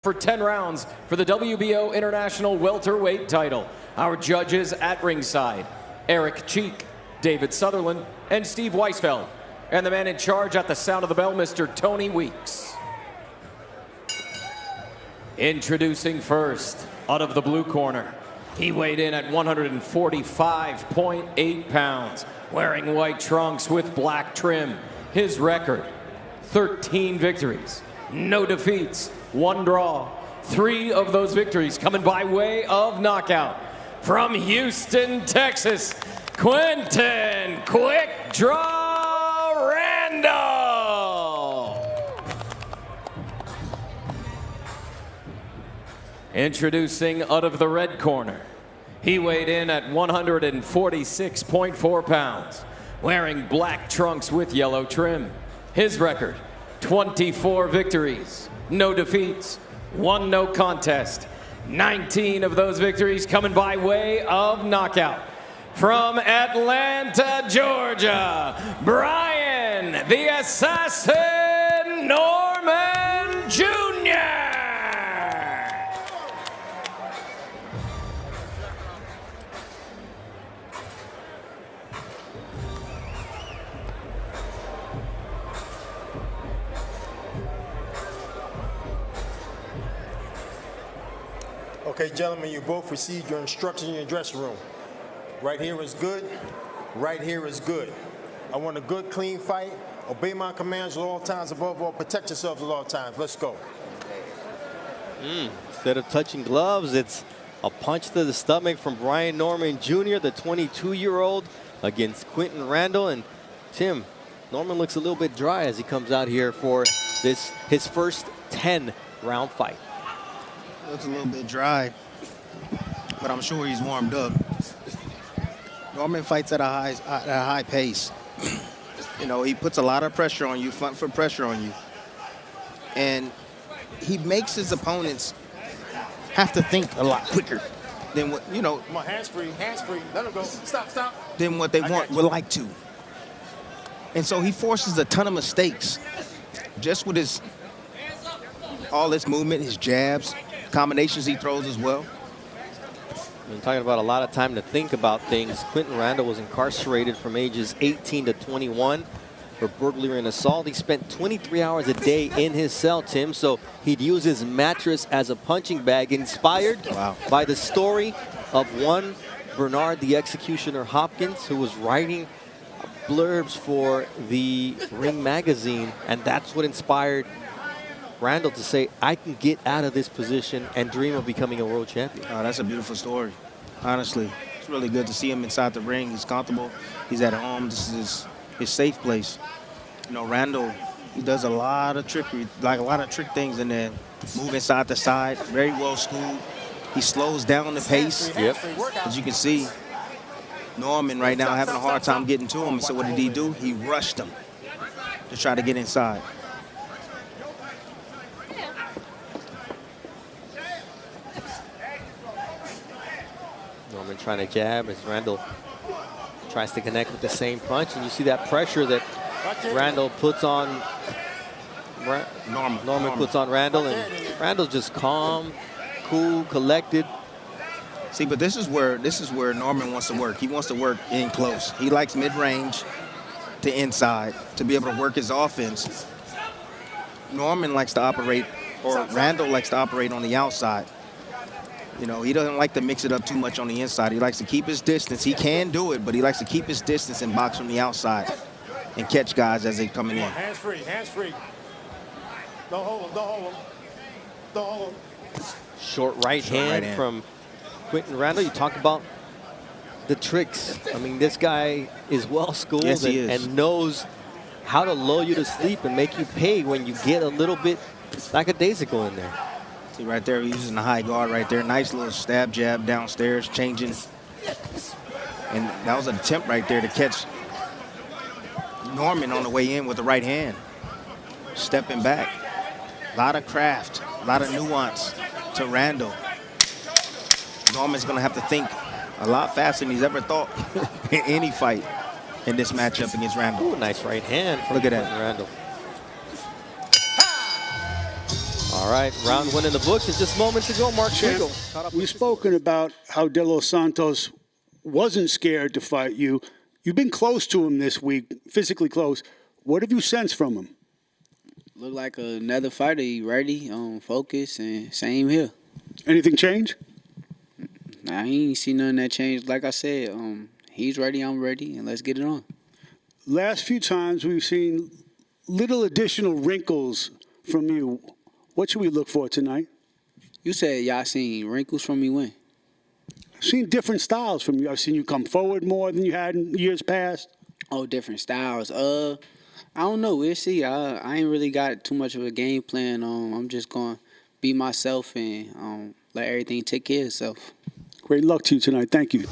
for 10 rounds for the WBO International Welterweight title. Our judges at ringside, Eric Cheek, David Sutherland, and Steve Weisfeld. And the man in charge at the sound of the bell, Mr. Tony Weeks. Introducing first, out of the blue corner, he weighed in at 145.8 pounds, wearing white trunks with black trim. His record, 13 victories, no defeats, 1 draw. 3 of those victories coming by way of knockout. From Houston, Texas, Quentin Quick Draw Randall. Introducing out of the red corner, he weighed in at 146.4 pounds, wearing black trunks with yellow trim. His record, 24 victories, no defeats, 1 no contest. 19 of those victories coming by way of knockout. From Atlanta, Georgia, Brian the Assassin Norman Jr. Okay, gentlemen, you both received your instructions in your dressing room. Right here is good. Right here is good. I want a good, clean fight. Obey my commands at all times. Above all, protect yourselves at all times. Let's go. Instead of touching gloves, it's a punch to the stomach from Brian Norman Jr., the 22-year-old, against Quentin Randall. And Tim, Norman looks a little bit dry as he comes out here for his first 10-round fight. Looks a little bit dry, but I'm sure he's warmed up. Norman fights at a high pace. You know, he puts a lot of pressure on you, front foot pressure on you. And he makes his opponents have to think a lot quicker than what, you know. Come on, hands free, let him go. Stop. Than what they would like to. And so he forces a ton of mistakes just with all his movement, his jabs, combinations he throws as well. I'm talking about a lot of time to think about things. Quentin Randall was incarcerated from ages 18 to 21 for burglary and assault. He spent 23 hours a day in his cell, Tim, so he'd use his mattress as a punching bag, inspired by the story of one Bernard the Executioner Hopkins, who was writing blurbs for the Ring magazine, and that's what inspired Randall to say, I can get out of this position and dream of becoming a world champion. Oh, that's a beautiful story, honestly. It's really good to see him inside the ring. He's comfortable. He's at home. This is his safe place. You know, Randall, he does a lot of trickery, like a lot of trick things in there. Moving side to side, very well schooled. He slows down the pace. Yep. As you can see, Norman right now having a hard time getting to him. So what did he do? He rushed him to try to get inside. Norman trying to jab as Randall tries to connect with the same punch, and you see that pressure that Randall puts on Norman puts on Randall, and Randall's just calm, cool, collected. See, but this is where Norman wants to work. He wants to work in close. He likes mid-range to inside to be able to work his offense. Norman likes to operate, or Randall likes to operate on the outside. You know, he doesn't like to mix it up too much on the inside. He likes to keep his distance. He can do it, but he likes to keep his distance and box from the outside and catch guys as they coming in. Hands free. Don't hold him. Short right hand from Quentin Randall. You talk about the tricks. I mean, this guy is well schooled and knows how to lull you to sleep and make you pay when you get a little bit lackadaisical in there. See right there, he's using the high guard right there. Nice little stab jab downstairs, changing. And that was an attempt right there to catch Norman on the way in with the right hand. Stepping back. A lot of craft, a lot of nuance to Randall. Norman's going to have to think a lot faster than he's ever thought in any fight in this matchup against Randall. Ooh, nice right hand. Look at that. Randall. All right, round one in the books. And just moments ago, Mark Champ, Siegel. we've spoken about how De Los Santos wasn't scared to fight you. You've been close to him this week, physically close. What have you sensed from him? Look like another fighter. He ready, focus, and same here. Anything change? I ain't see nothing that changed. Like I said, he's ready, I'm ready, and let's get it on. Last few times we've seen little additional wrinkles from you. What should we look for tonight? You said y'all seen wrinkles from me when? I've seen different styles from you. I've seen you come forward more than you had in years past. Oh, different styles. I don't know. We'll see. I ain't really got too much of a game plan. I'm just going to be myself and let everything take care of itself. Great luck to you tonight. Thank you.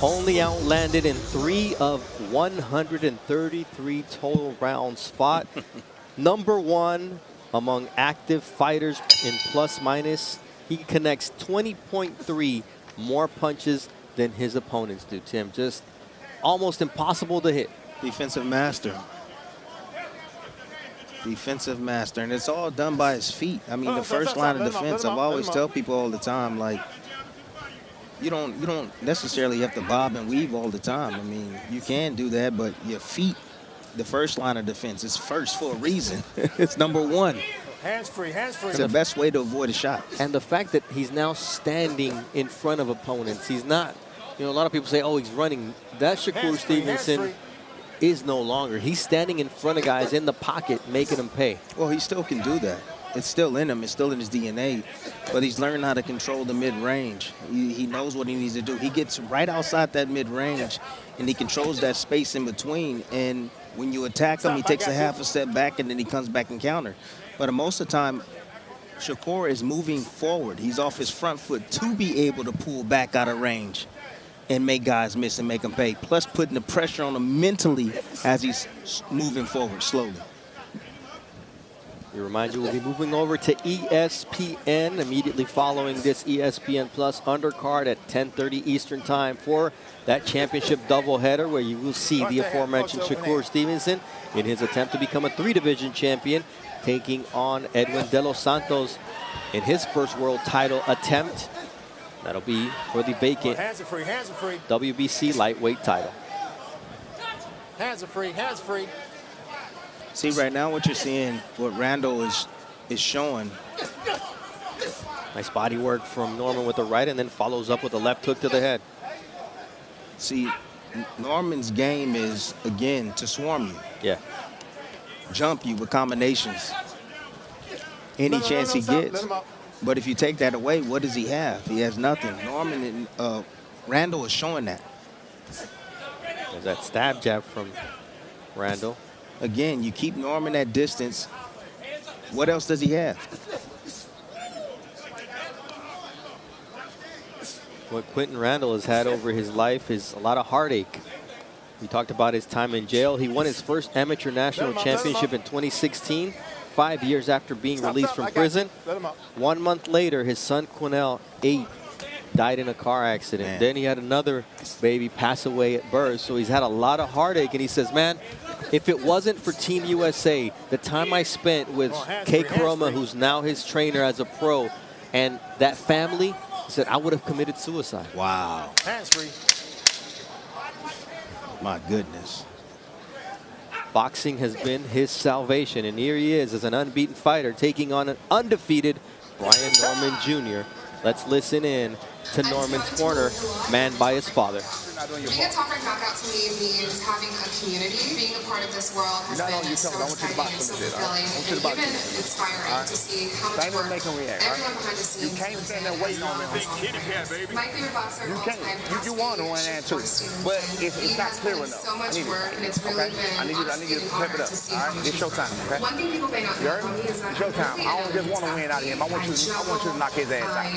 Only outlanded in 3 of 133 total rounds fought. Number 1 among active fighters in plus minus. He connects 20.3 more punches than his opponents do, Tim. Just almost impossible to hit. Defensive master. Defensive master. And it's all done by his feet. I mean, the first line of defense, I've always tell people all the time, like, you don't necessarily have to bob and weave all the time. I mean, you can do that, but your feet, the first line of defense, is first for a reason. It's number 1. Hands free, hands free. It's the best way to avoid a shot. And the fact that he's now standing in front of opponents, he's not, a lot of people say, oh, he's running. That Shakur Stevenson is no longer. He's standing in front of guys in the pocket, making them pay. Well, he still can do that. It's still in him. It's still in his DNA. But he's learned how to control the mid-range. He knows what he needs to do. He gets right outside that mid-range, and he controls that space in between. And when you attack him, he takes a half a step back, and then he comes back and counter. But most of the time, Shakur is moving forward. He's off his front foot to be able to pull back out of range and make guys miss and make them pay, plus putting the pressure on him mentally as he's moving forward slowly. We remind you we'll be moving over to ESPN immediately following this ESPN Plus undercard at 10:30 Eastern Time for that championship doubleheader, where you will see the aforementioned Shakur Stevenson in his attempt to become a 3-division champion, taking on Edwin De Los Santos in his first world title attempt. That'll be for the vacant WBC lightweight title. Hands are free, hands free. See, right now what you're seeing, what Randall is showing. Nice body work from Norman with the right, and then follows up with a left hook to the head. See, Norman's game is, again, to swarm you. Yeah. Jump you with combinations. Any chance he gets. But if you take that away, what does he have? He has nothing. Norman and Randall is showing that. There's that stab jab from Randall. Again, you keep Norman at distance. What else does he have? What Quentin Randall has had over his life is a lot of heartache. We talked about his time in jail. He won his first amateur national championship in 2016, 5 years after being released from prison. 1 month later, his son Quinnell, 8, died in a car accident. Man. Then he had another baby pass away at birth. So he's had a lot of heartache. And he says, man, if it wasn't for Team USA, the time I spent with Kei Kuroma, who's now his trainer as a pro, and that family, he said, I would have committed suicide. Wow. Hands free. My goodness. Boxing has been his salvation, and here he is as an unbeaten fighter taking on an undefeated Brian Norman Jr. Let's listen in to Norman's corner, manned by his father. Being a top-ranked knockout to me means having a community. Being a part of this world has been so exciting and so fulfilling, and even inspiring to see how much work everyone behind the scenes. You can't stand there waiting on me. My favorite boxer of all time. You want to win that too, but it's not clear enough. So much work, and it's really been I need you to pep it up. All right, it's showtime. Okay. One thing people may not know about me is that It's showtime. I don't just want to win out of him. I want you to knock his ass out.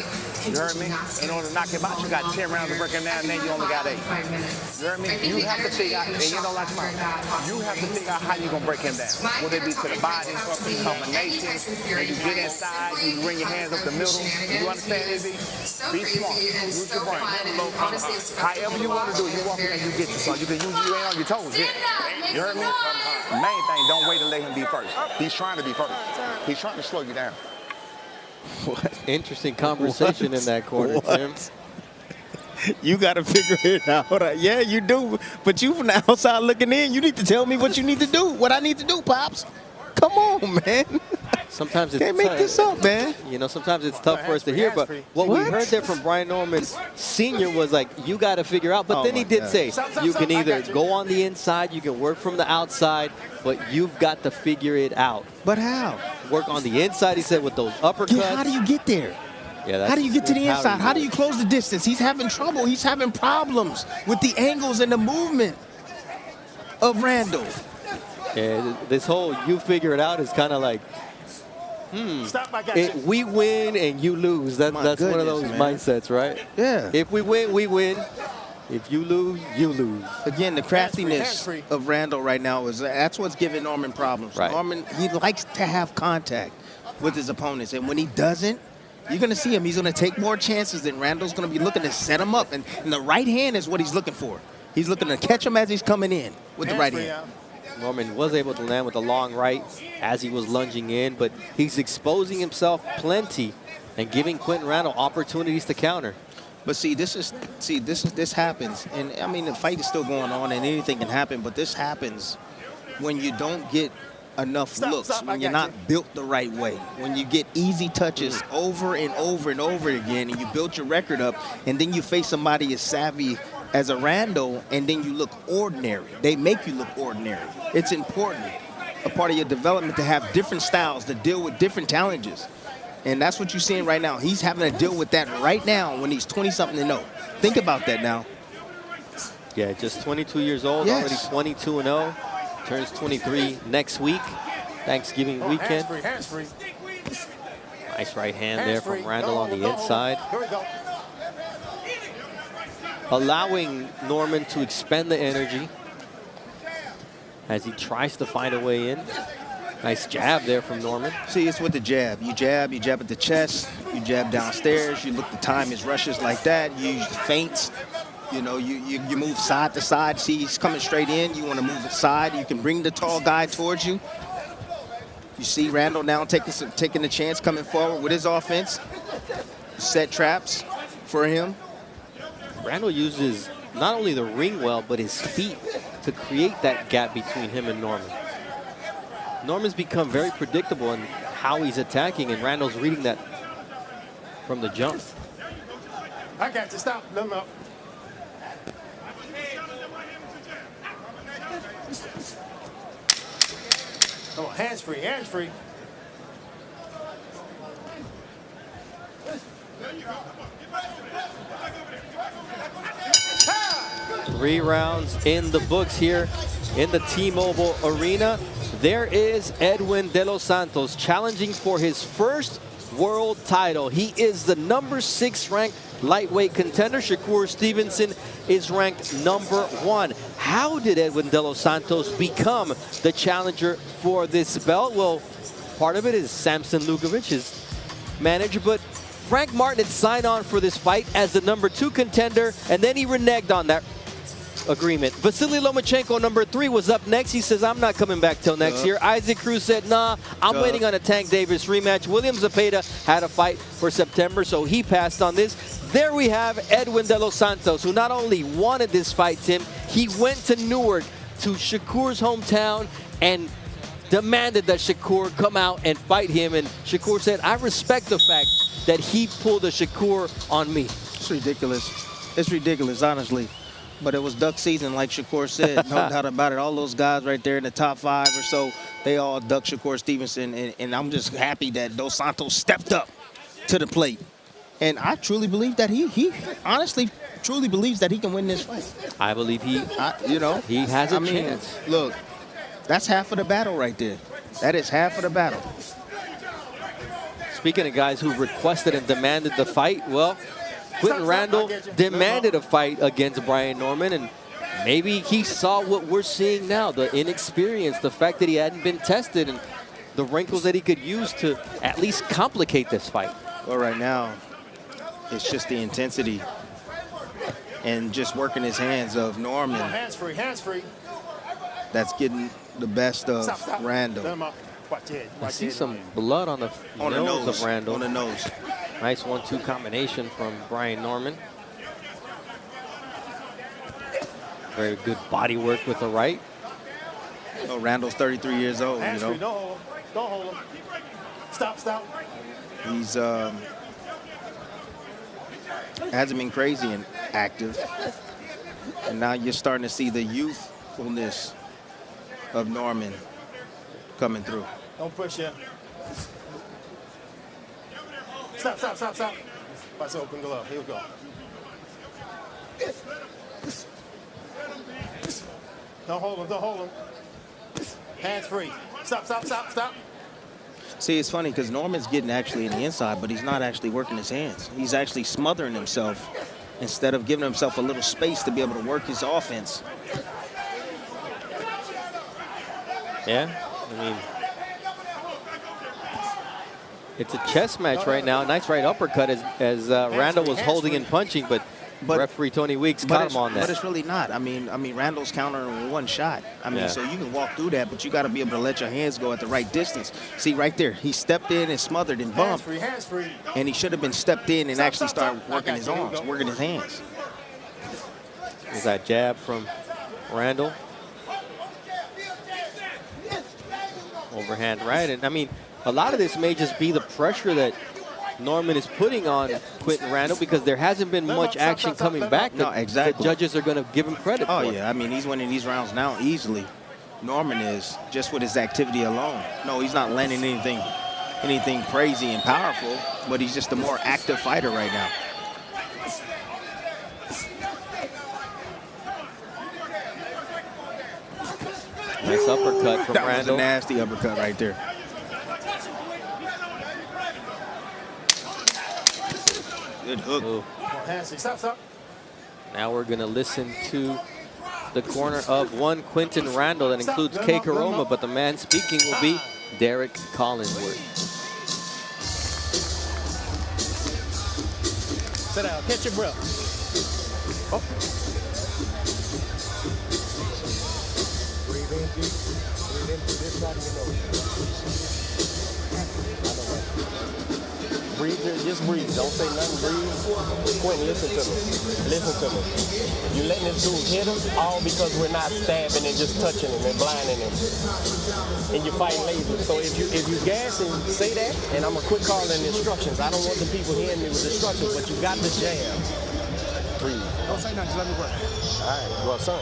You heard me? In order to knock him out, you got 10 rounds to break him down, and then you only got 8. You heard me? You have to figure out, and you don't like him out. You have to figure out how you're going to break him down. Would it be to the body, combinations, when you get inside, you bring your hands up the middle. You understand, Izzy? Be smart. Use your brain. However you want to do it, you walk in and you get your son. You ain't on your toes yet. You heard me? Main thing, don't wait to let him be first. He's trying to be first. He's trying to slow you down. What? Interesting conversation in that corner, Tim. You got to figure it out. Yeah, you do. But you from the outside looking in, you need to tell me what you need to do, what I need to do, Pops. Come on, man. Sometimes it's Can't make this up, man. You know, sometimes it's tough for us to hear, but what we heard there from Brian Norman Sr. was like, you got to figure out. But then he did say, you can either go on the inside, you can work from the outside, but you've got to figure it out. But how? Work on the inside, he said, with those uppercuts. Yeah, how do you get there? Yeah, how do you get to the inside? How do you close the distance? He's having trouble. He's having problems with the angles and the movement of Randall. Yeah, this whole you figure it out is kind of like, we win and you lose. That's one of those mindsets, right? Yeah. If we win, we win. If you lose, you lose. Again, the craftiness of Randall right now that's what's giving Norman problems. Right. Norman, he likes to have contact with his opponents, and when he doesn't, you're going to see him. He's going to take more chances, and Randall's going to be looking to set him up. And the right hand is what he's looking for. He's looking to catch him as he's coming in with the right hand. Norman was able to land with a long right as he was lunging in, but he's exposing himself plenty and giving Quentin Randall opportunities to counter. But this happens, and I mean the fight is still going on, and anything can happen. But this happens when you don't get enough looks, when you're not built the right way, when you get easy touches over and over and over again, and you build your record up, and then you face somebody as savvy as a Randall, and then you look ordinary. They make you look ordinary. It's important, a part of your development, to have different styles to deal with different challenges. And that's what you're seeing right now. He's having to deal with that right now when he's 20-something and 0. Think about that now. Yeah, just 22 years old, already 22-0. Turns 23 next week, Thanksgiving weekend. Hands-free. Nice right hand there from Randall on the inside. Here we go. Allowing Norman to expend the energy as he tries to find a way in. Nice jab there from Norman. See, it's with the jab. You jab at the chest, you jab downstairs, you look to time his rushes like that, you use the feints. You know, you move side to side. See, he's coming straight in. You want to move it side. You can bring the tall guy towards you. You see Randall now taking the chance, coming forward with his offense. Set traps for him. Randall uses not only the ring well, but his feet to create that gap between him and Norman. Norman's become very predictable in how he's attacking, and Randall's reading that from the jump. I got you. Stop. Let him up. Come on, hands-free. 3 rounds in the books here in the T-Mobile Arena. There is Edwin De Los Santos challenging for his first world title. He is the number 6 ranked lightweight contender. Shakur Stevenson is ranked number 1. How did Edwin De Los Santos become the challenger for this belt? Well, part of it is Samson Lukovic, his manager, but Frank Martin had signed on for this fight as the number 2 contender, and then he reneged on that agreement. Vasily Lomachenko, number 3, was up next. He says, I'm not coming back till next year. Isaac Cruz said, nah, I'm waiting on a Tank Davis rematch. William Zepeda had a fight for September, so he passed on this. There we have Edwin De Los Santos, who not only wanted this fight, Tim, he went to Newark, to Shakur's hometown, and demanded that Shakur come out and fight him. And Shakur said, I respect the fact that he pulled a Shakur on me. It's ridiculous. It's ridiculous, honestly. But it was duck season, like Shakur said. No doubt about it. All those guys right there in the top 5 or so, they all ducked Shakur Stevenson. And I'm just happy that Dos Santos stepped up to the plate. And I truly believe that he honestly truly believes that he can win this fight. I believe he has a chance. Look, that's half of the battle right there. That is half of the battle. Speaking of guys who requested and demanded the fight, well, Quentin Randall demanded a fight against Brian Norman, and maybe he saw what we're seeing now, the inexperience, the fact that he hadn't been tested, and the wrinkles that he could use to at least complicate this fight. Well, right now, it's just the intensity and just working his hands of Norman. Hands free. That's getting the best of Randall. Let him out. Watch it. I see some blood on the nose of Randall. On the nose. Nice 1-2 combination from Brian Norman. Very good body work with the right. Oh, Randall's 33 years old, you know. Don't hold him. Don't hold him. Stop. He's hasn't been crazy and active. And now you're starting to see the youthfulness of Norman coming through. Don't push him. Stop. Watch the open glove. Here we go. Don't hold him. Hands free. Stop. See, it's funny because Norman's getting actually in the inside, but he's not actually working his hands. He's actually smothering himself instead of giving himself a little space to be able to work his offense. Yeah, I mean, it's a chess match right now. Nice right uppercut as Randall was holding and punching, but referee Tony Weeks caught him on that. But it's really not. I mean, Randall's countering with one shot. I mean, so you can walk through that, but you got to be able to let your hands go at the right distance. See, right there, he stepped in and smothered and bumped. Hands free. And he should have been stepped in and actually started working his arms, working his hands. There's that jab from Randall. Overhand right. And, I mean, a lot of this may just be the pressure that Norman is putting on Quinton Randall because there hasn't been much action coming back. No, exactly. The judges are going to give him credit for. Oh, yeah. I mean, he's winning these rounds now easily. Norman is, just with his activity alone. No, he's not landing anything crazy and powerful, but he's just a more active fighter right now. Nice uppercut from That Randall. was a nasty uppercut right there. Good hook. Ooh. Stop. Now we're going to listen to the corner of one Quinton Randall that includes Kay Karoma, but the man speaking will be Derek Collinsworth. Sit down. Catch your breath. Oh. Breathe in deep. Breathe in through this side of your nose. Breathe, just breathe. Don't say nothing. Breathe. Quentin, listen to me. Listen to me. You're letting this dude hit him all because we're not stabbing and just touching him and blinding him. And you're fighting laser. So if you gas and say that, and I'm gonna quit calling instructions. I don't want the people hearing me with instructions, but you got the jab. Breathe. Don't say nothing. Just let me work. All right. Well, son.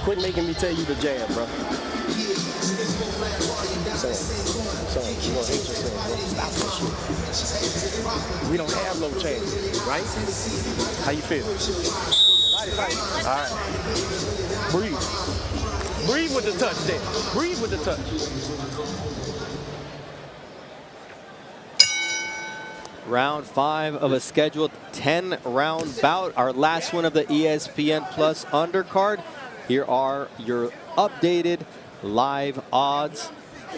Quit making me tell you the jab, bro. Son, you're gonna hate yourself, bro. Stop that shit. We don't have no chances, right? How you feel? All right. Breathe. Breathe with the touch there. Breathe with the touch. Round 5 of a scheduled 10-round bout. Our last one of the ESPN Plus undercard. Here are your updated live odds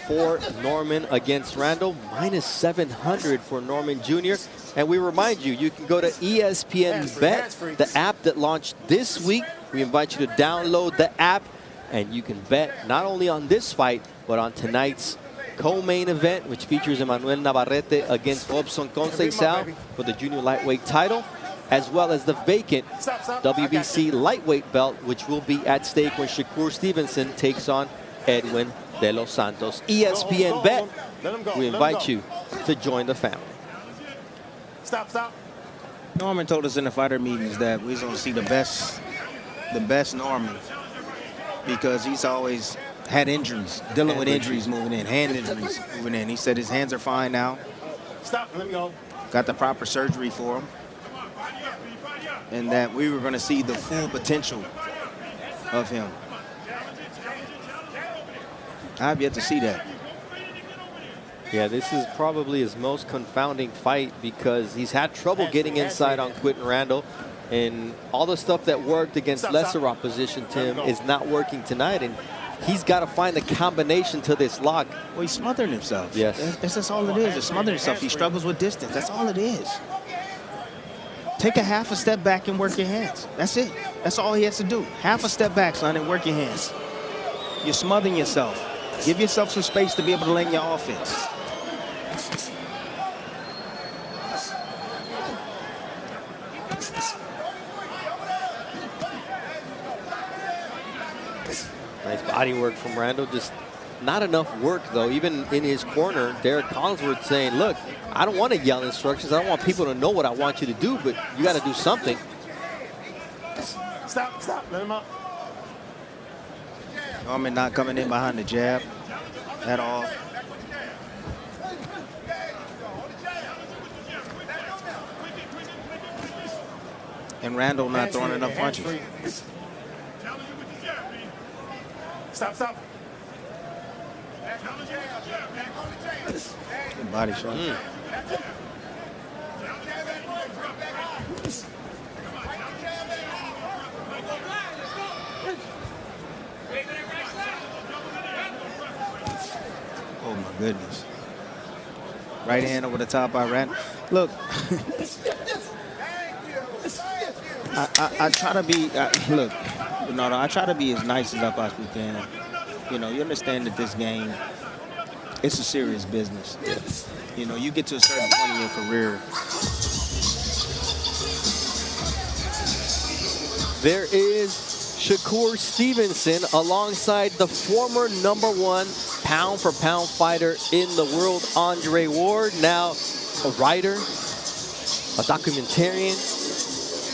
for Norman against Randall. Minus 700 for Norman Jr. And we remind you, you can go to ESPN Bet, the app that launched this week. We invite you to download the app, and you can bet not only on this fight, but on tonight's co-main event, which features Emmanuel Navarrete against Robson Conceição for the junior lightweight title, as well as the vacant WBC lightweight belt, which will be at stake when Shakur Stevenson takes on Edwin De Los Santos. ESPN Bet, we invite you to join the family. Stop. Norman told us in the fighter meetings that we're going to see the best Norman, because he's always had injuries, dealing with injuries moving in, hand injuries moving in. He said his hands are fine now. Stop. Let me go. Got the proper surgery for him. And that we were going to see the full potential of him. I've yet to see that. Yeah, this is probably his most confounding fight because he's had trouble getting inside on Quinton Randall. And all the stuff that worked against lesser opposition, Tim, is not working tonight. And he's got to find a combination to this lock. Well, he's smothering himself. Yes. That's all it is. He's smothering himself. He struggles with distance. That's all it is. Take a half a step back and work your hands. That's it. That's all he has to do. Half a step back, son, and work your hands. You're smothering yourself. Give yourself some space to be able to land your offense. Nice body work from Randall. Just not enough work, though. Even in his corner, Derek Collinsworth saying, look, I don't want to yell instructions. I don't want people to know what I want you to do, but you got to do something. Stop. Let him out. Norman not coming in behind the jab at all. And Randall not throwing enough punches. Stop. Good body shot. Oh my goodness. Right hand over the top by Randall. Look, I try to be, look, Bernardo, I try to be as nice as I possibly can. You know, you understand that this game, it's a serious business. You know, you get to a certain point in your career. There is Shakur Stevenson alongside the former #1 pound-for-pound fighter in the world, Andre Ward, now a writer, a documentarian.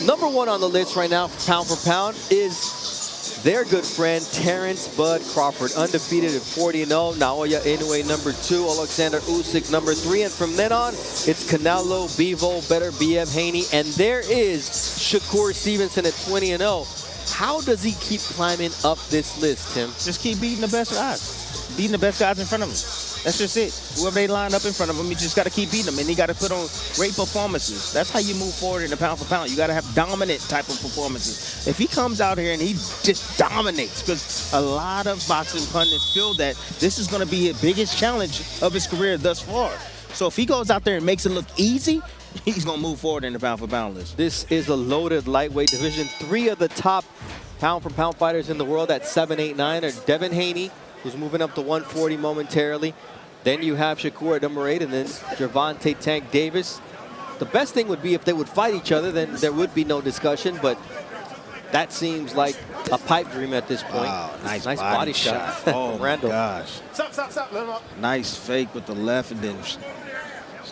#1 on the list right now, pound for pound, is their good friend, Terrence Bud Crawford, undefeated at 40-0. Naoya Inoue, #2. Alexander Usyk, #3. And from then on, it's Canelo, Bivol, Beterbiev, Haney. And there is Shakur Stevenson at 20-0. How does he keep climbing up this list, Tim? Just keep beating the best guys. Beating the best guys in front of him. That's just it. Whoever they line up in front of him, you just got to keep beating them. And you got to put on great performances. That's how you move forward in the pound for pound. You got to have dominant type of performances. If he comes out here and he just dominates, because a lot of boxing pundits feel that this is going to be the biggest challenge of his career thus far. So if he goes out there and makes it look easy, he's going to move forward in the pound for pound list. This is a loaded lightweight division. 3 of the top pound for pound fighters in the world at 7, 8, 9 are Devin Haney, who's moving up to 140 momentarily. Then you have Shakur at #8, and then Gervonta Tank Davis. The best thing would be if they would fight each other, then there would be no discussion, but that seems like a pipe dream at this point. Wow, nice body shot. Oh, Randall. my gosh. Stop. Let him out. Nice fake with the left and then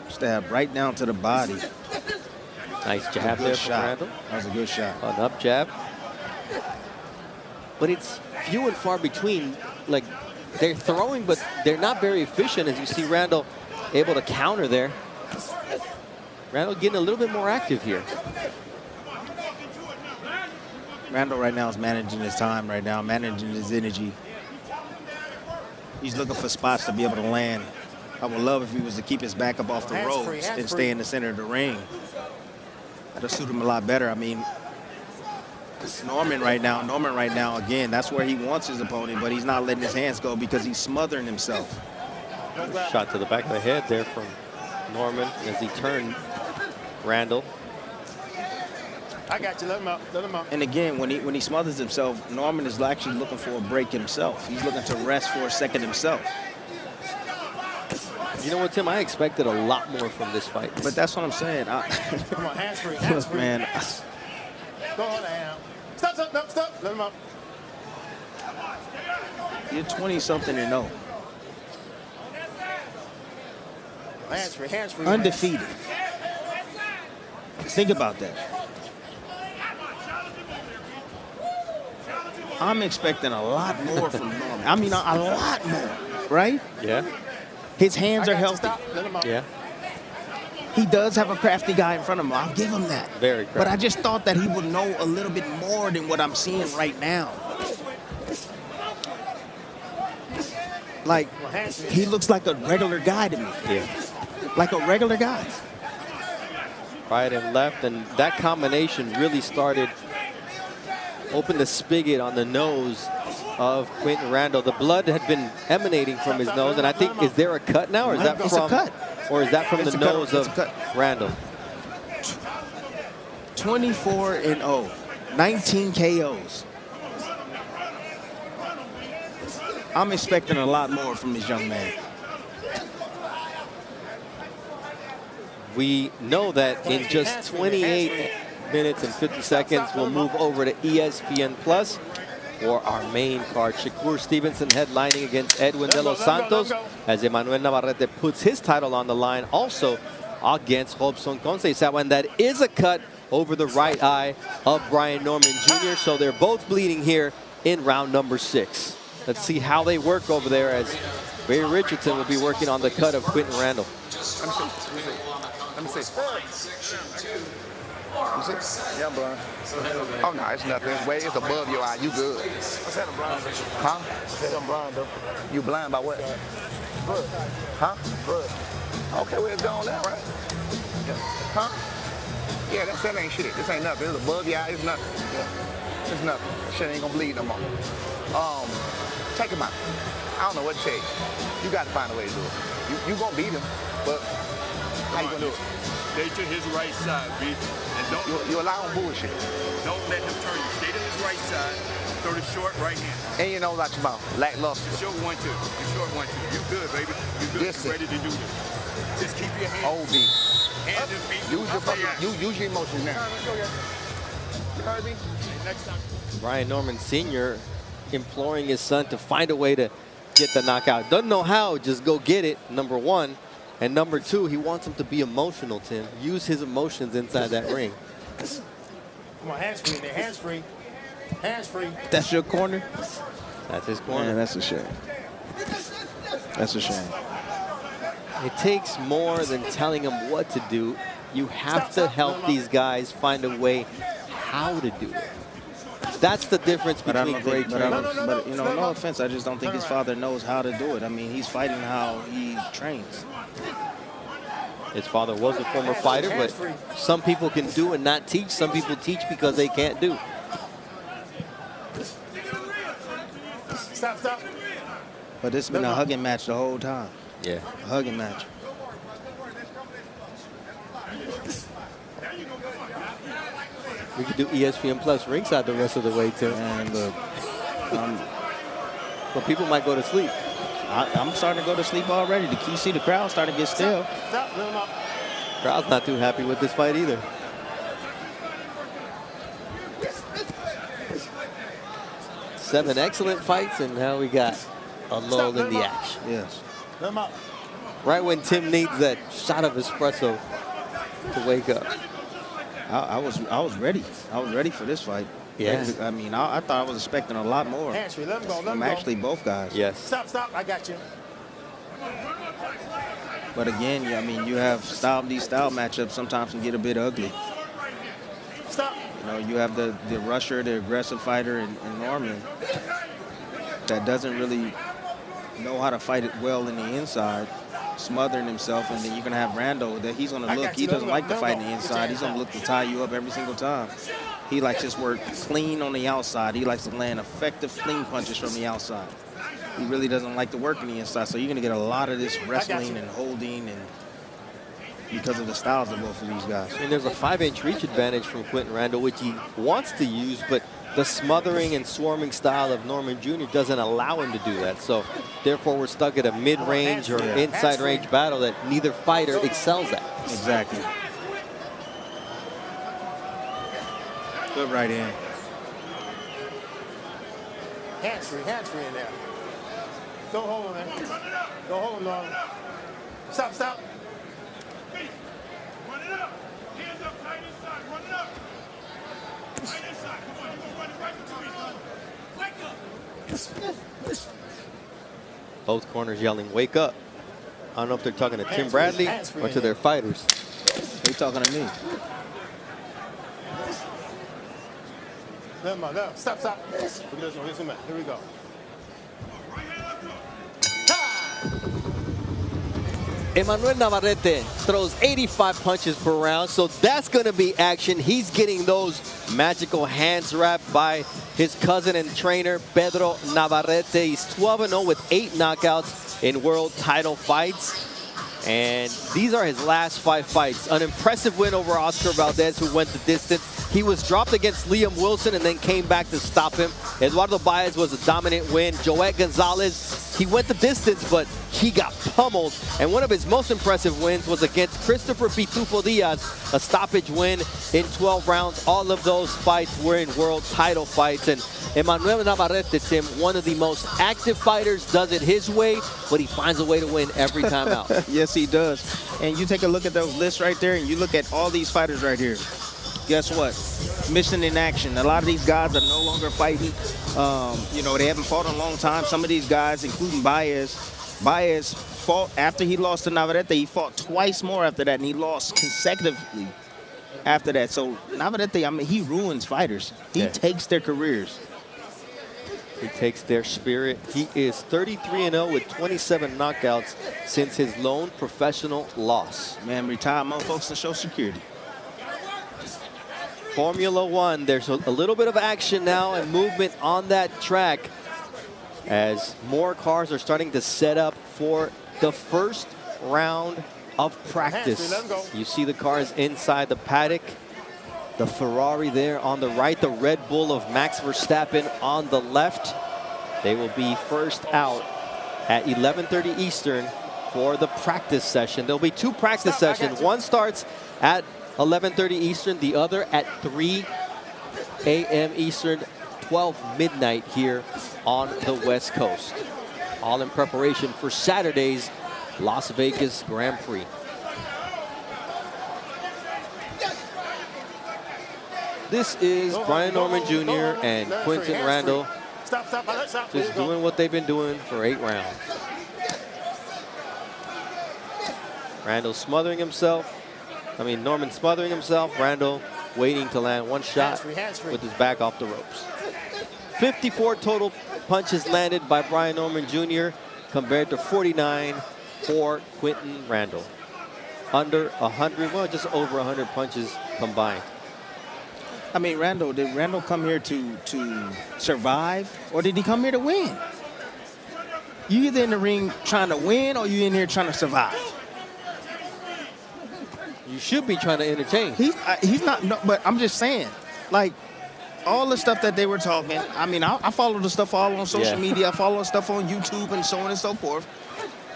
stab right down to the body. Nice jab there from Randall. That was a good shot. An up jab. But it's few and far between. Like, they're throwing, but they're not very efficient, as you see Randall able to counter there. Randall getting a little bit more active here. Randall right now is managing his time right now, managing his energy. He's looking for spots to be able to land. I would love if he was to keep his back up off the ropes and stay in the center of the ring. That'll suit him a lot better. I mean, Norman right now, again, that's where he wants his opponent, but he's not letting his hands go because he's smothering himself. Shot to the back of the head there from Norman as he turned Randall. I got you. Let him out. And again, when he smothers himself, Norman is actually looking for a break himself. He's looking to rest for a second himself. You know what, Tim? I expected a lot more from this fight. But that's what I'm saying. Come on, hands free. Look, man. Go on now. Stop. Let him out. You're 20-something and 0. Hands free. Undefeated. Think about that. I'm expecting a lot more from Norman. I mean, a lot more, right? Yeah. His hands are healthy. Let him out. Yeah. He does have a crafty guy in front of him. I'll give him that. Very crafty. But I just thought that he would know a little bit more than what I'm seeing right now. Like, he looks like a regular guy to me. Yeah. Like a regular guy. Right and left, and that combination really opened the spigot on the nose of Quinton Randall. The blood had been emanating from his nose, and I think, is there a cut now, or is that It's a cut. Or is that from the nose of Randall? 24-0, 19 KOs. I'm expecting a lot more from this young man. We know that in just 28 minutes and 50 seconds, we'll move over to ESPN Plus for our main card. Shakur Stevenson headlining against Edwin De Los Santos as Emmanuel Navarrete puts his title on the line also against Robson Conceição. And that is a cut over the right eye of Brian Norman Jr. So they're both bleeding here in round number 6. Let's see how they work over there as Barry Richardson will be working on the cut of Quentin Randall. Let me see. Yeah, bro. Oh, no, it's nothing. It's way, it's above your eye. You good. I said I'm blind. Huh? I said I'm blind, though. You blind by what? Good. Huh? Good. Okay, well, it's gone now, right? Yeah. Huh? Yeah, that ain't shit. This ain't nothing. It's above your eye. It's nothing. Yeah. It's nothing. Shit ain't gonna bleed no more. Take him out. I don't know what to tell you. You got to find a way to do it. You gonna beat him, but how you gonna do it? Stay to his right side, B. And don't you allow him bullshit. Don't let him turn you. Stay to his right side. Throw the short right hand. And you know out your mouth. Lackluster. The short 1-2. The short 1-2. You good, baby. You good. You ready to do this. Just keep your hands. Old B. Hands and feet. Use your emotions now. You heard me? Next time. Brian Norman Sr. imploring his son to find a way to get the knockout. Doesn't know how, just go get it, number 1. And number 2, he wants him to be emotional, Tim. Use his emotions inside that ring. Come on, hands free in there, hands free. Hands free. That's your corner? That's his corner. Man, that's a shame. That's a shame. It takes more than telling him what to do. You have to help these guys find a way how to do it. That's the difference between great trainers. But you know, no offense, I just don't think his father knows how to do it. I mean, he's fighting how he trains. His father was a former fighter, but some people can do and not teach. Some people teach because they can't do. Stop. But it's been a hugging match the whole time. Yeah. A hugging match. We could do ESPN Plus ringside the rest of the way, Tim. And look, but people might go to sleep. I'm starting to go to sleep already. You see the crowd starting to get still. Crowd's not too happy with this fight either. Seven excellent fights, and now we got a lull in the action. Yes. Right when Tim needs that shot of espresso to wake up. I was ready. I was ready for this fight. Yeah. I mean, I thought I was expecting a lot more. Hands free, let him go, from actually both guys. Yes. Stop, I got you. But again, I mean, you have these style matchups sometimes can get a bit ugly. Stop. You know, you have the rusher, the aggressive fighter in Norman that doesn't really know how to fight it well in the inside, smothering himself, and then you're going to have Rando that he's going to look. He doesn't like to fight in the inside. He's going to look to tie you up every single time. He likes his work clean on the outside. He likes to land effective, clean punches from the outside. He really doesn't like to work on the inside, so you're going to get a lot of this wrestling and holding, and because of the styles of both of these guys. And there's a 5-inch reach advantage from Quentin Randall, which he wants to use, but the smothering and swarming style of Norman Jr. doesn't allow him to do that. So therefore, we're stuck at a mid-range or inside range battle that neither fighter excels at. Exactly. Good right hand. Hands free in there. Don't hold him, man. Don't hold him, Norman. Stop. Run it up. Hands up, tight inside. Run it up. Tight inside. Come on, you're going to run it right between them. Wake up. Both corners yelling, wake up. I don't know if they're talking to Tim Bradley or to their fighters. They're talking to me. Let him out. Stop. Here we go. Emmanuel Navarrete throws 85 punches per round, so that's going to be action. He's getting those magical hands wrapped by his cousin and trainer, Pedro Navarrete. He's 12-0 with 8 knockouts in world title fights. And these are his last 5 fights. An impressive win over Oscar Valdez, who went the distance. He was dropped against Liam Wilson and then came back to stop him. Eduardo Baez was a dominant win. Joet Gonzalez, he went the distance, but he got pummeled. And one of his most impressive wins was against Christopher Pitufo Diaz, a stoppage win in 12 rounds. All of those fights were in world title fights. And Emmanuel Navarrete, Tim, one of the most active fighters, does it his way, but he finds a way to win every time out. Yes, he does. And you take a look at those lists right there, and you look at all these fighters right here. Guess what? Mission in action. A lot of these guys are no longer fighting. You know, they haven't fought in a long time. Some of these guys, including Baez fought after he lost to Navarrete. He fought twice more after that, and he lost consecutively after that. So Navarrete, I mean, he ruins fighters. He takes their careers. He takes their spirit. He is 33-0 with 27 knockouts since his lone professional loss. Man, retire more folks than Social Security. Formula One, there's a little bit of action now and movement on that track as more cars are starting to set up for the first round of practice. You see the cars inside the paddock. The Ferrari there on the right, the Red Bull of Max Verstappen on the left. They will be first out at 11:30 Eastern for the practice session. There'll be two practice sessions. One starts at 11:30 Eastern, the other at 3 a.m. Eastern, 12 midnight here on the West Coast. All in preparation for Saturday's Las Vegas Grand Prix. This is Brian Norman Jr. and Quinton Randall just doing what they've been doing for 8 rounds. Randall smothering himself. Norman smothering himself. Randall waiting to land one shot with his back off the ropes. 54 total punches landed by Brian Norman Jr. compared to 49 for Quinton Randall. Under 100, well, just over 100 punches combined. I mean, did Randall come here to survive, or did he come here to win? You either in the ring trying to win, or you in here trying to survive. You should be trying to entertain. He's not, no, but I'm just saying, like, all the stuff that they were talking, I mean, I follow the stuff all on social media. I follow the stuff on YouTube and so on and so forth.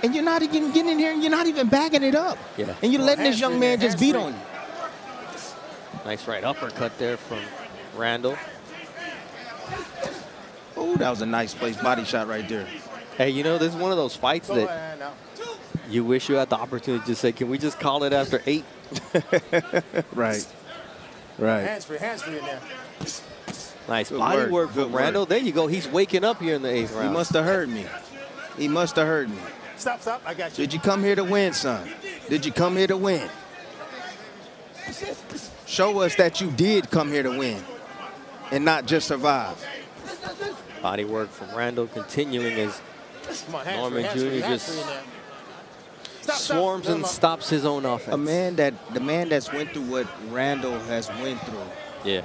And you're not even getting in here and you're not even backing it up. Yeah. And you're letting this young man just beat on you. Nice right uppercut there from Randall. Oh, that was a nice place body shot right there. Hey, you know, this is one of those fights that you wish you had the opportunity to say, can we just call it after 8? Right. Hands free in there. Nice body work from Randall. There you go. He's waking up here in the 8th round. He must have heard me. He must have heard me. Stop. I got you. Did you come here to win, son? Did you come here to win? Show us that you did come here to win and not just survive. Body work from Randall continuing as Norman Jr. just swarms and stops his own offense. The man that's went through what Randall has went through. Yeah.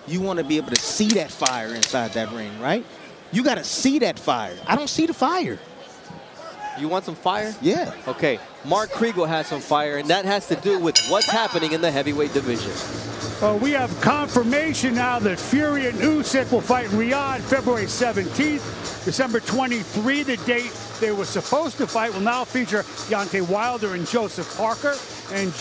You want to be able to see that fire inside that ring, right? You got to see that fire. I don't see the fire. You want some fire? Yeah. Okay. Mark Kriegel has some fire, and that has to do with what's happening in the heavyweight division. We have confirmation now that Fury and Usyk will fight in Riyadh February 17th. December 23, the date they were supposed to fight, will now feature Deontay Wilder and Joseph Parker. And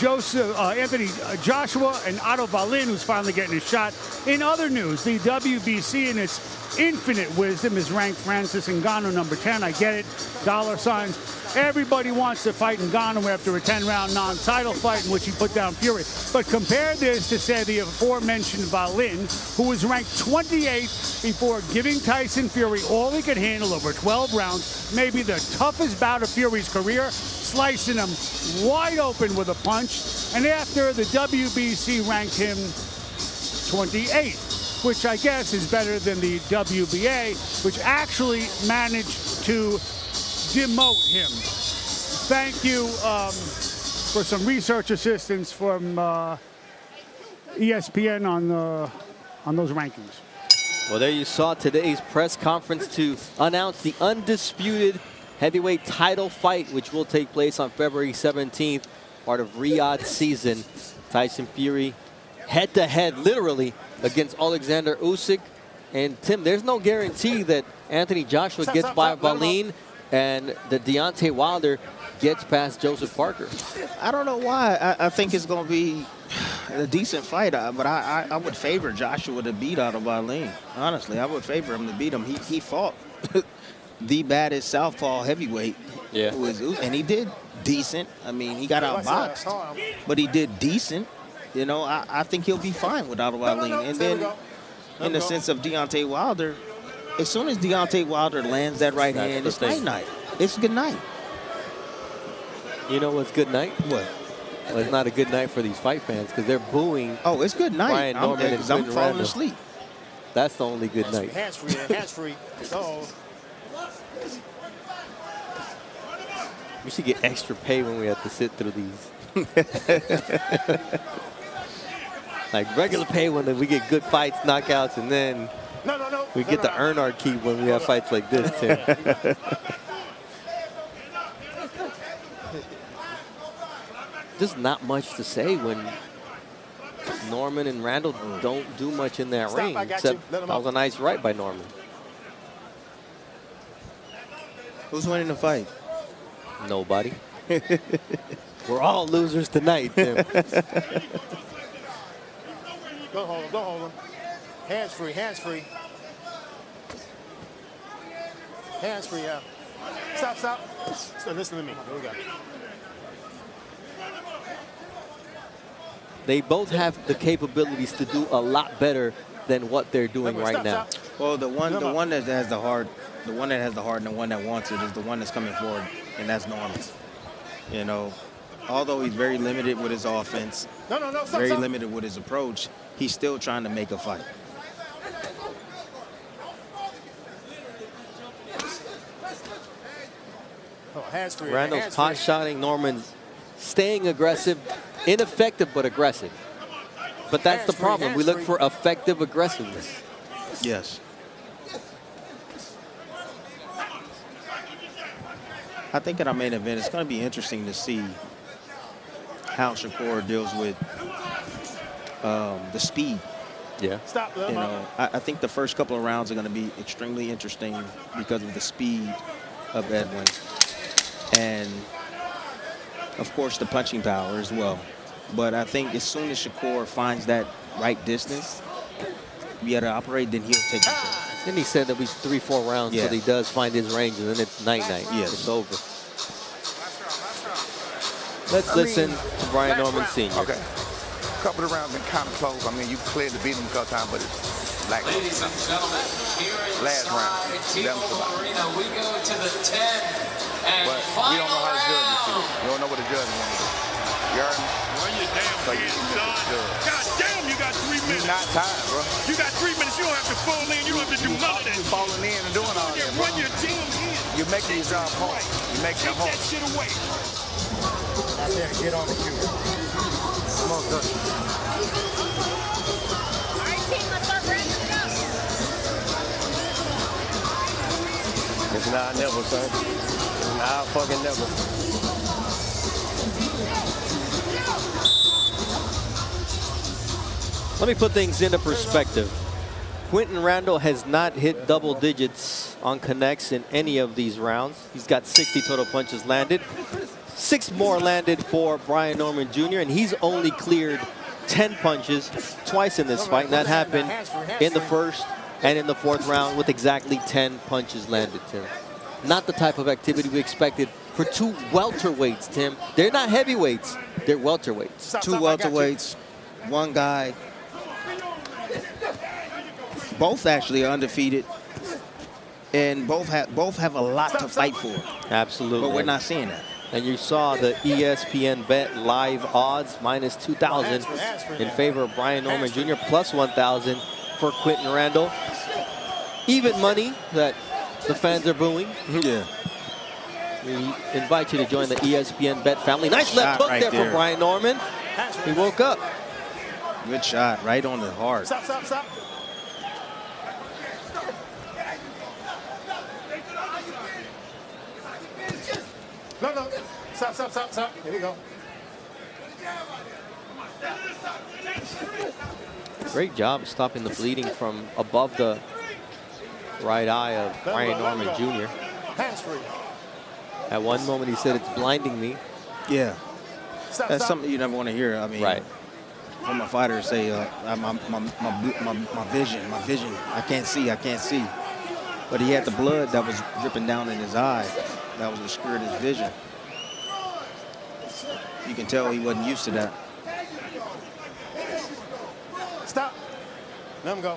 Anthony Joshua and Otto Wallin, who's finally getting a shot. In other news, the WBC in its infinite wisdom has ranked Francis Ngannou number 10. I get it. Dollar signs. Everybody wants to fight Ngannou after a 10-round non-title fight in which he put down Fury. But compare this to, say, the aforementioned Wallin, who was ranked 28th before giving Tyson Fury all he could handle over 12 rounds, maybe the toughest bout of Fury's career, slicing him wide open with a punch. And after, the WBC ranked him 28th, which I guess is better than the WBA, which actually managed to demote him. Thank you for some research assistance from ESPN on those rankings. Well, there you saw today's press conference to announce the undisputed heavyweight title fight, which will take place on February 17th, part of Riyadh season. Tyson Fury head-to-head, literally, against Alexander Usyk. And Tim, there's no guarantee that Anthony Joshua gets by Valine and that Deontay Wilder gets past Joseph Parker. I don't know why. I think it's going to be a decent fight, but I would favor Joshua to beat out of Valine. Honestly, I would favor him to beat him. He fought the baddest southpaw heavyweight. Yeah. And he did decent. I mean, he got outboxed, but he did decent. You know, I think he'll be fine without Valine. And then, in the sense of Deontay Wilder, as soon as Deontay Wilder lands that right hand, it's night-night. It's good night. You know what's good night? What? Well, it's not a good night for these fight fans because they're booing. Oh, it's good night. Brian Norman and I'm Quinton falling Randall. asleep. That's the only good night. Hands free, hands free. Uh-oh. We should get extra pay when we have to sit through these. Like regular pay when we get good fights, knockouts, and then we get to earn our keep when we have fights like this, Tim. Just not much to say when Norman and Randall don't do much in that ring, except that was a nice right by Norman. Who's winning the fight? Nobody. We're all losers tonight, Tim. Don't hold him, don't hold him. Hands free, hands free. Hands free, yeah. Stop, stop. So listen to me. Here we go. They both have the capabilities to do a lot better than what they're doing right now. Well, the one that has the heart, and the one that wants it is the one that's coming forward, and that's Norman. You know, although he's very limited with his offense, very limited with his approach, he's still trying to make a fight. Randall's pot-shotting, Norman's staying aggressive, ineffective but aggressive. But that's the problem. We look for effective aggressiveness. Yes. I think in our main event, it's going to be interesting to see how Shakur deals with the speed. Yeah. You know, I think the first couple of rounds are going to be extremely interesting because of the speed of Edwin. And, of course, the punching power as well. But I think as soon as Shakur finds that right distance, be able to operate, then he'll take the shot. Then he said there'll be 3-4 rounds till he does find his range, and then it's night-night. Yes. It's over. Let's listen to Brian Norman Sr. Okay. A couple of rounds been kind of close. I mean, you clearly beat him a couple times, but it's like Ladies and gentlemen, here last round. Arena, we go to the 10 and but we don't know how to judge this shit. We don't know what the judge wants to do. You heard me? Run your damn So you hands, can son. God damn, you got 3 minutes. You're not tired, bro. You got 3 minutes. You don't have to fall in. You don't have to do none of that. You're falling in and doing all that, bro. Run your damn hands. You're making your job hard. You're making it Take hard. that shit away. Out there, get on the cue. Come on, good. It's now or never, son. Now fucking never. Let me put things into perspective. Quinton Randall has not hit double digits on connects in any of these rounds. He's got 60 total punches landed. 6 more landed for Brian Norman Jr., and he's only cleared 10 punches twice in this fight, and that happened in the first and in the fourth round with exactly 10 punches landed, Tim. Not the type of activity we expected for 2 welterweights, Tim. They're not heavyweights, they're welterweights. 2 welterweights, one guy. Both actually are undefeated, and both have a lot to fight for. Absolutely. But we're not seeing that. And you saw the ESPN Bet live odds minus 2,000 in favor of Brian Norman Jr., plus 1,000 for Quinton Randall. Even money that the fans are booing. Yeah. We invite you to join the ESPN Bet family. Nice left hook right there there from Brian Norman. He woke up. Good shot, right on the heart. Stop, stop, stop. No. Stop, stop, stop, stop. Here we go. Great job stopping the bleeding from above the right eye of Brian Norman Jr. Hands free. At one moment, he said, "It's blinding me." Yeah. Stop, That's stop. something you never want to hear. I mean, Right. from a fighter say, my vision, I can't see. But he had the blood that was dripping down in his eye. That was obscured his vision. You can tell he wasn't used to that. Stop. Let him go.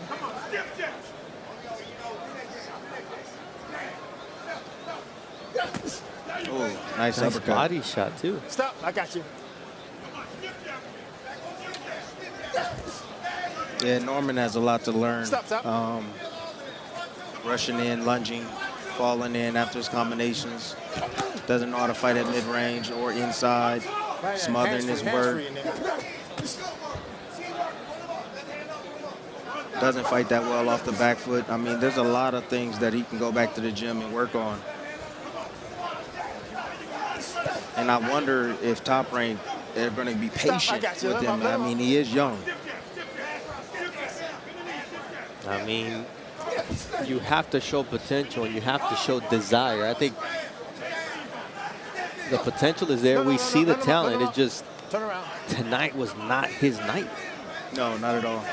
Ooh, nice Nice uppercut. body shot, too. Stop. I got you. Yeah, Norman has a lot to learn. Stop, stop. Rushing in, lunging, falling in after his combinations. Doesn't know how to fight at mid-range or inside. Smothering his work. Doesn't fight that well off the back foot. I mean, there's a lot of things that he can go back to the gym and work on. And I wonder if Top Rank, they're going to be patient with him. I mean, he is young. I mean, you have to show potential and you have to show desire. I think the potential is there. We see the talent. It's just Turn around. tonight was not his night. No, not at all.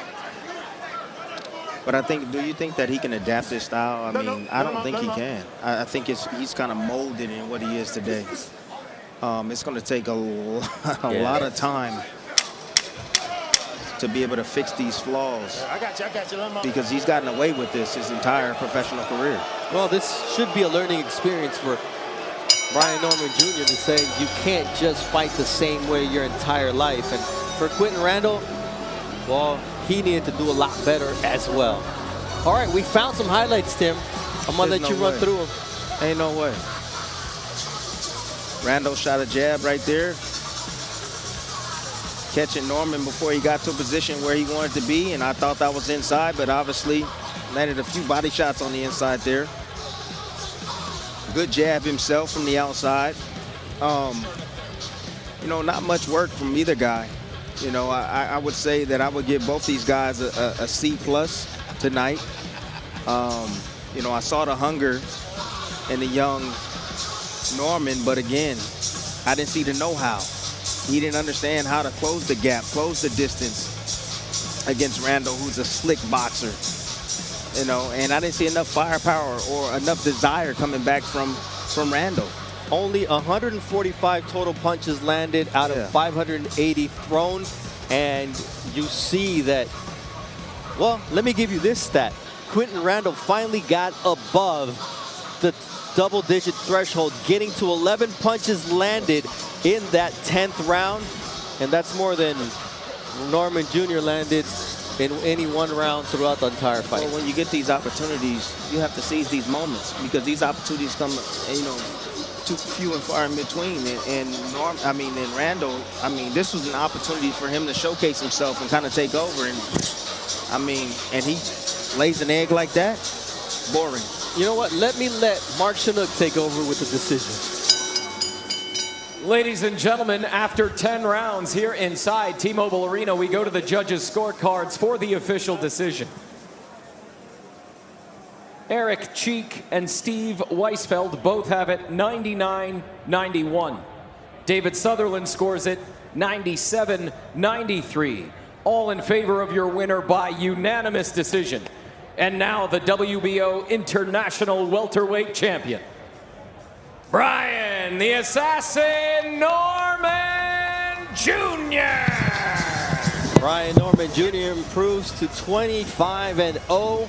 But I think, do you think that he can adapt his style? I mean, I don't think he can. I think he's kind of molded in what he is today. It's going to take a lot of time to be able to fix these flaws. I got you. Let him Because he's gotten away with this his entire professional career. Well, this should be a learning experience for Brian Norman Jr. to say you can't just fight the same way your entire life. And for Quinton Randall, well, he needed to do a lot better as well. All right, we found some highlights, Tim. I'm going to let you run through them. Ain't no way. Randall shot a jab right there. Catching Norman before he got to a position where he wanted to be, and I thought that was inside, but obviously landed a few body shots on the inside there. Good jab himself from the outside. You know, not much work from either guy. You know, I would say that I would give both these guys a C+ tonight. You know, I saw the hunger in the young Norman, but again, I didn't see the know-how. He didn't understand how to close the gap, close the distance against Randall, who's a slick boxer. You know, and I didn't see enough firepower or enough desire coming back from Randall. Only 145 total punches landed out of 580 thrown. And you see that, well, let me give you this stat. Quinton Randall finally got above the double-digit threshold, getting to 11 punches landed in that 10th round. And that's more than Norman Jr. landed in any one round throughout the entire fight. Well, when you get these opportunities, you have to seize these moments, because these opportunities come, you know, too few and far in between. And Randall, I mean, this was an opportunity for him to showcase himself and kind of take over. And I mean, and he lays an egg like that, boring. You know what? Let Mark Chinook take over with the decision. Ladies and gentlemen, after 10 rounds here inside T-Mobile Arena, we go to the judges' scorecards for the official decision. Eric Cheek and Steve Weisfeld both have it 99-91. David Sutherland scores it 97-93. All in favor of your winner by unanimous decision. And now the WBO International Welterweight Champion, Brian the Assassin Norman Jr. Brian Norman Jr. improves to 25-0.